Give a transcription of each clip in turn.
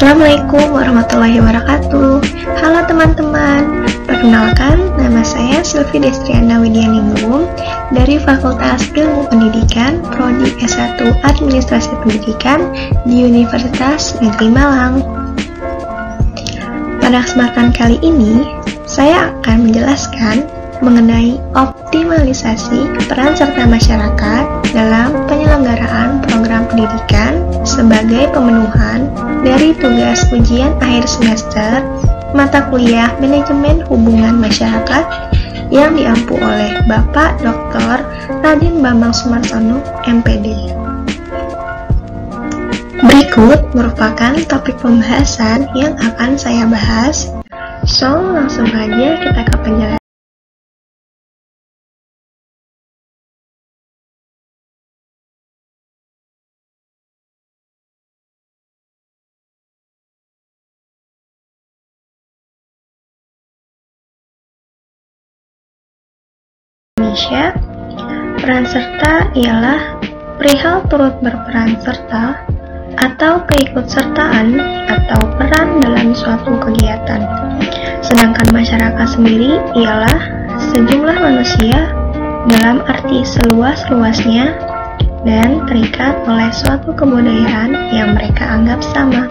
Assalamualaikum warahmatullahi wabarakatuh. Halo teman-teman, perkenalkan nama saya Sylvie Destriana Widianingrum dari Fakultas Ilmu Pendidikan Prodi S1 Administrasi Pendidikan di Universitas Negeri Malang. Pada kesempatan kali ini, saya akan menjelaskan mengenai optimalisasi peran serta masyarakat dalam penyelenggaraan program pendidikan sebagai pemenuhan dari tugas ujian akhir semester mata kuliah Manajemen Hubungan Masyarakat yang diampu oleh Bapak Dr. Raden Bambang Sumarsono, MPD. Berikut merupakan topik pembahasan yang akan saya bahas, so langsung aja kita ke penjelasan. Indonesia, peran serta ialah perihal turut berperan serta atau keikutsertaan atau peran dalam suatu kegiatan. Sedangkan masyarakat sendiri ialah sejumlah manusia dalam arti seluas-luasnya dan terikat oleh suatu kebudayaan yang mereka anggap sama.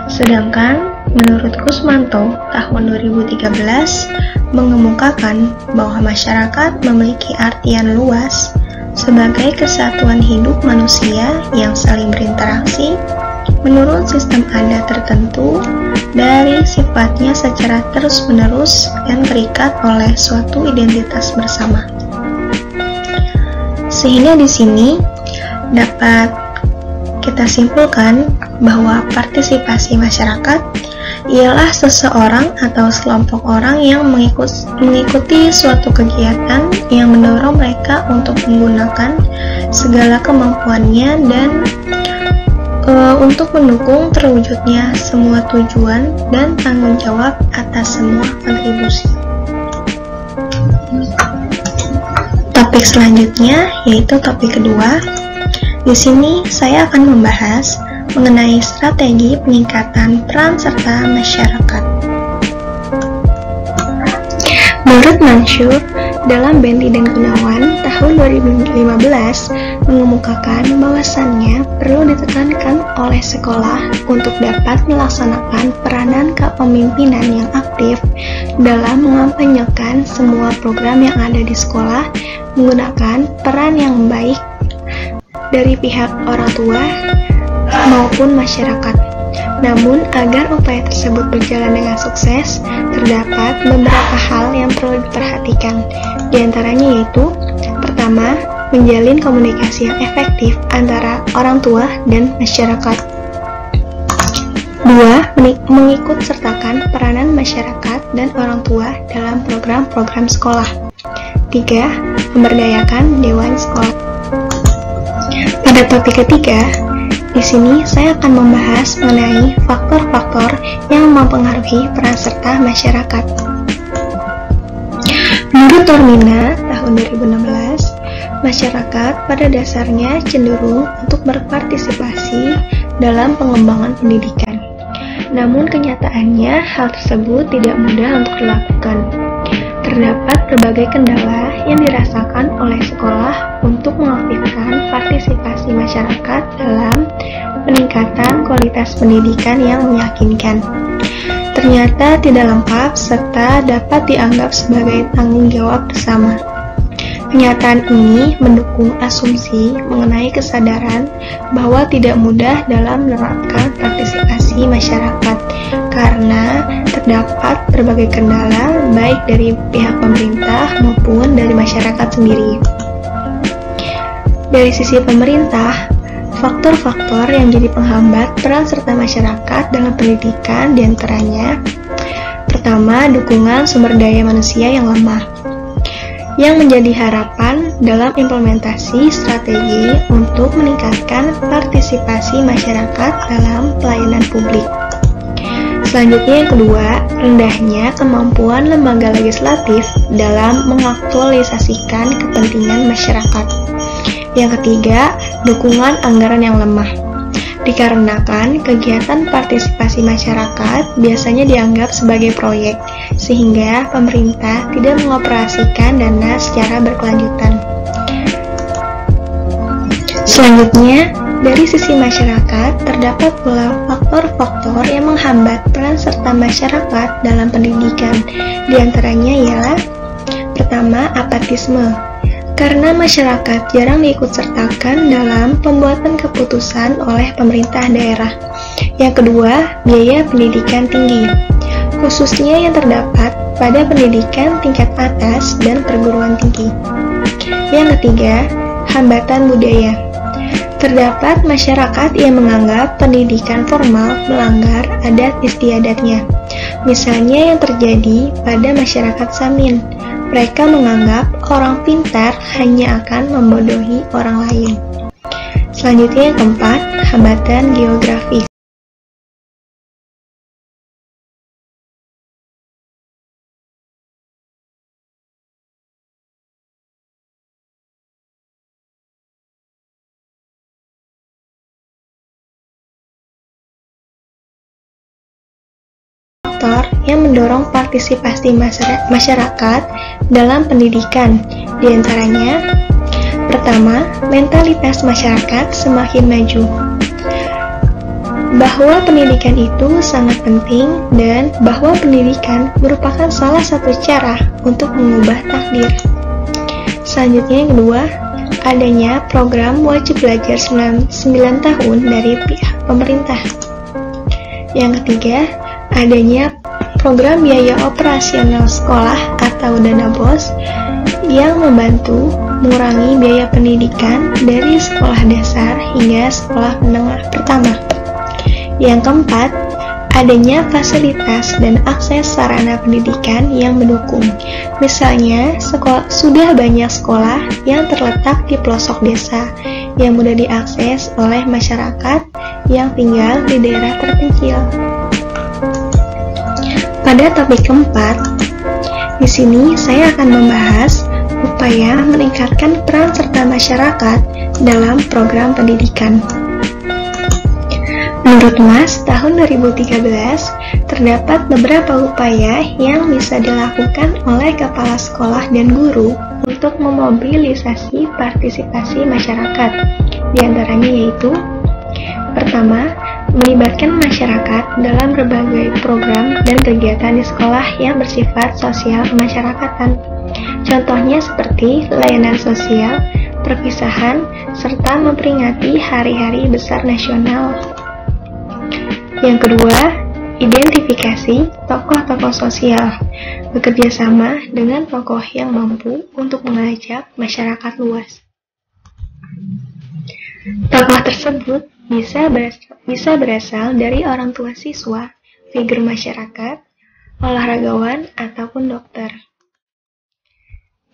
Sedangkan menurut Kusmanto tahun 2013 mengemukakan bahwa masyarakat memiliki artian luas sebagai kesatuan hidup manusia yang saling berinteraksi menurut sistem adat tertentu dari sifatnya secara terus-menerus dan terikat oleh suatu identitas bersama. Sehingga di sini dapat kita simpulkan bahwa partisipasi masyarakat ialah seseorang atau sekelompok orang yang mengikuti suatu kegiatan yang mendorong mereka untuk menggunakan segala kemampuannya dan untuk mendukung terwujudnya semua tujuan dan tanggung jawab atas semua kontribusi. Topik selanjutnya yaitu topik kedua. Di sini saya akan membahas mengenai strategi peningkatan peran serta masyarakat. Menurut Mansur, dalam Bentley dan Gunawan tahun 2015 mengemukakan bahwasannya perlu ditekankan oleh sekolah untuk dapat melaksanakan peranan kepemimpinan yang aktif dalam mengampanyekan semua program yang ada di sekolah menggunakan peran yang baik dari pihak orang tua maupun masyarakat. Namun, agar upaya tersebut berjalan dengan sukses, terdapat beberapa hal yang perlu diperhatikan. Di antaranya yaitu, pertama, menjalin komunikasi yang efektif antara orang tua dan masyarakat. Dua, mengikut sertakan peranan masyarakat dan orang tua dalam program-program sekolah. Tiga, memberdayakan dewan sekolah. Pada topik ketiga, di sini saya akan membahas mengenai faktor-faktor yang mempengaruhi peran serta masyarakat. Menurut Tormina tahun 2016, masyarakat pada dasarnya cenderung untuk berpartisipasi dalam pengembangan pendidikan. Namun kenyataannya hal tersebut tidak mudah untuk dilakukan. Terdapat berbagai kendala yang dirasakan oleh sekolah untuk mengaktifkan partisipasi masyarakat dalam peningkatan kualitas pendidikan yang meyakinkan. Ternyata tidak lengkap serta dapat dianggap sebagai tanggung jawab bersama. Kenyataan ini mendukung asumsi mengenai kesadaran bahwa tidak mudah dalam menerapkan partisipasi masyarakat karena terdapat berbagai kendala baik dari pihak pemerintah maupun dari masyarakat sendiri. Dari sisi pemerintah, faktor-faktor yang jadi penghambat peran serta masyarakat dalam pendidikan diantaranya: pertama, dukungan sumber daya manusia yang lemah, yang menjadi harapan dalam implementasi strategi untuk meningkatkan partisipasi masyarakat dalam pelayanan publik. Selanjutnya yang kedua, rendahnya kemampuan lembaga legislatif dalam mengaktualisasikan kepentingan masyarakat. Yang ketiga, dukungan anggaran yang lemah. Dikarenakan kegiatan partisipasi masyarakat biasanya dianggap sebagai proyek, sehingga pemerintah tidak mengoperasikan dana secara berkelanjutan. Selanjutnya, dari sisi masyarakat, terdapat pula faktor-faktor yang menghambat peran serta masyarakat dalam pendidikan. Di antaranya ialah: pertama, apatisme. Karena masyarakat jarang diikutsertakan dalam pembuatan keputusan oleh pemerintah daerah. Yang kedua, biaya pendidikan tinggi, khususnya yang terdapat pada pendidikan tingkat atas dan perguruan tinggi. Yang ketiga, hambatan budaya. Terdapat masyarakat yang menganggap pendidikan formal melanggar adat istiadatnya. Misalnya yang terjadi pada masyarakat Samin. Mereka menganggap orang pintar hanya akan membodohi orang lain. Selanjutnya yang keempat, hambatan geografis. Faktor yang mendorong partisipasi masyarakat dalam pendidikan, di antaranya: pertama, mentalitas masyarakat semakin maju, bahwa pendidikan itu sangat penting dan bahwa pendidikan merupakan salah satu cara untuk mengubah takdir. Selanjutnya yang kedua, adanya program wajib belajar 9 tahun dari pihak pemerintah. Yang ketiga, adanya program biaya operasional sekolah atau dana BOS yang membantu mengurangi biaya pendidikan dari sekolah dasar hingga sekolah menengah pertama. Yang keempat, adanya fasilitas dan akses sarana pendidikan yang mendukung. Misalnya, sudah banyak sekolah yang terletak di pelosok desa yang mudah diakses oleh masyarakat yang tinggal di daerah terpencil. Pada topik keempat, di sini saya akan membahas upaya meningkatkan peran serta masyarakat dalam program pendidikan. Menurut Mas, tahun 2013 terdapat beberapa upaya yang bisa dilakukan oleh kepala sekolah dan guru untuk memobilisasi partisipasi masyarakat. Di antaranya yaitu: pertama, melibatkan masyarakat dalam berbagai program dan kegiatan di sekolah yang bersifat sosial kemasyarakatan. Contohnya seperti layanan sosial, perpisahan, serta memperingati hari-hari besar nasional. Yang kedua, identifikasi tokoh-tokoh sosial, bekerja sama dengan tokoh yang mampu untuk mengajak masyarakat luas. Tokoh tersebut bisa berasal dari orang tua siswa, figur masyarakat, olahragawan, ataupun dokter.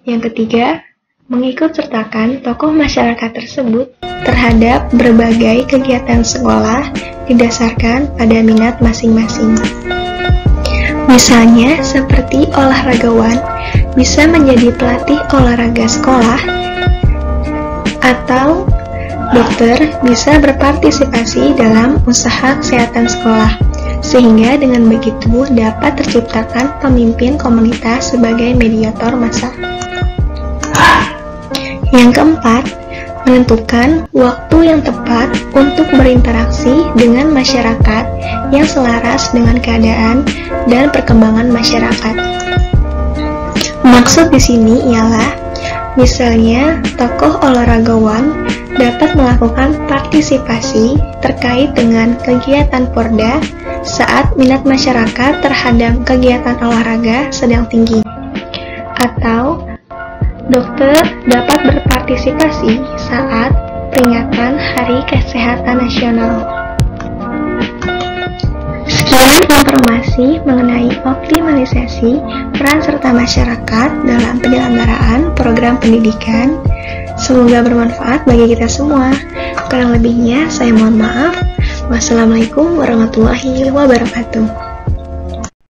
Yang ketiga, mengikut sertakan tokoh masyarakat tersebut terhadap berbagai kegiatan sekolah didasarkan pada minat masing-masing. Misalnya, seperti olahragawan bisa menjadi pelatih olahraga sekolah, atau dokter bisa berpartisipasi dalam usaha kesehatan sekolah, sehingga dengan begitu dapat terciptakan pemimpin komunitas sebagai mediator massa. Yang keempat, menentukan waktu yang tepat untuk berinteraksi dengan masyarakat yang selaras dengan keadaan dan perkembangan masyarakat. Maksud di sini ialah, misalnya tokoh olahragawan dapat melakukan partisipasi terkait dengan kegiatan Porda saat minat masyarakat terhadap kegiatan olahraga sedang tinggi, atau dokter dapat berpartisipasi saat peringatan Hari Kesehatan Nasional. Sekian informasi mengenai optimalisasi peran serta masyarakat dalam penyelenggaraan program pendidikan. Semoga bermanfaat bagi kita semua. Kurang lebihnya saya mohon maaf. Wassalamualaikum warahmatullahi wabarakatuh.